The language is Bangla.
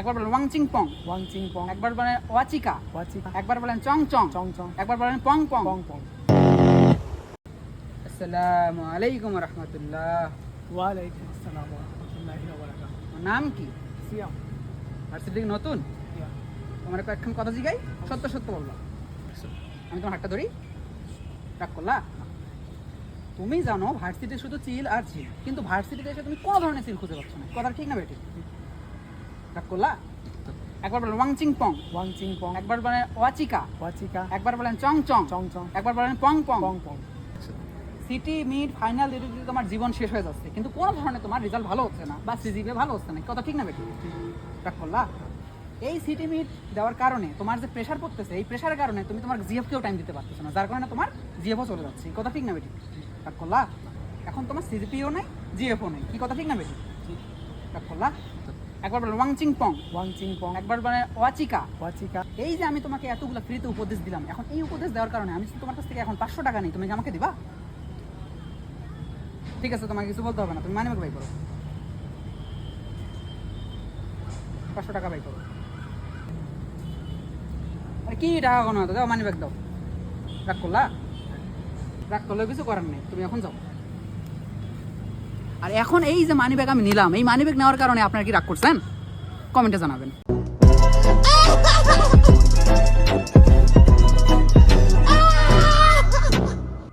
একবার বলেন ওয়াংচিং পং। ওয়াংচিং পং। একবার বলেন ওয়াচিকা। ওয়াচিকা। একবার বলেন চং চং। চং চং। একবার বলেন পং পং। পং পং। আসসালামু আলাইকুম রহমতুল্লাহ। ওয়ালাইকুম আসসালাম ওয়া রাহমাতুল্লাহি ওয়া বারাকাতুহু। নাম কি? সিয়াম। ভার্সিটি নতুন? তোমার কয়েকখান কথা জিগাই, সত্য সত্য বলবা। আমি তোমার হাতটা ধরি, রাগ করলা? তুমি জানো ভার্সিটি শুধু চিল আর চিল, কিন্তু ভার্সিটিতে এসে তুমি কোনো ধরনের চিল খুঁজে পাচ্ছ না। কথা ঠিক না বেটি? রাগ করলা? একবার বলেন ওয়াংচিং পং। ওয়াংচিং পং। একবার বলেন ওয়াচিকা। ওয়াচিকা। একবার বলেন চং চং। চং চং। একবার বলেন পং পং। পং পং। সিটি মিড ফাইনাল দিতে দিতে তোমার জীবন শেষ হয়ে যাচ্ছে, কিন্তু কোনো ধরনের তোমার রেজাল্ট ভালো হচ্ছে না বা সিজিপিএ ভালো হচ্ছে না। কথা ঠিক না বেটি? রাগ করলা? এই সিটি মিড দেওয়ার কারণে তোমার যে প্রেশার পড়তেছে, এই প্রেশারের কারণে তুমি তোমার জিএফকেও টাইম দিতে পারতেছো না, যার কারণে তোমার জিএফও চলে যাচ্ছে। কথা ঠিক না বেটি? রাগ করলা? এখন তোমার সিজিপিও নেই, জিএফও নেই। কি কথা ঠিক না বেটি? রাগ করলা? একবার বলেন ওয়াংচিং পং। ওয়াংচিং পং। একবার বলেন ওয়াচিকা। ওয়াচিকা। এই যে আমি তোমাকে এতগুলো ফ্রিতে উপদেশ দিলাম, এখন এই উপদেশ দেওয়ার কারণে আমি তোমার কাছ থেকে এখন 500 টাকা নেই, তুমি কি আমাকে দিবা? ঠিক আছে, তোমাকে কিছু বলতে হবে না, তুমি মানিব্যাগ বাই করো। 500 টাকা বাই করো। আরে কি টাকা কোনো দাও, মানিব্যাগ দাও। রাগ করলা? রাগ করলেও কিছু করার নেই, তুমি এখন যাও। আর এখন এই যে মানিব্যাগ আমি নিলাম, এই মানিব্যাগ নেওয়ার কারণে আপনারা কি রাগ করছেন? কমেন্টে জানাবেন।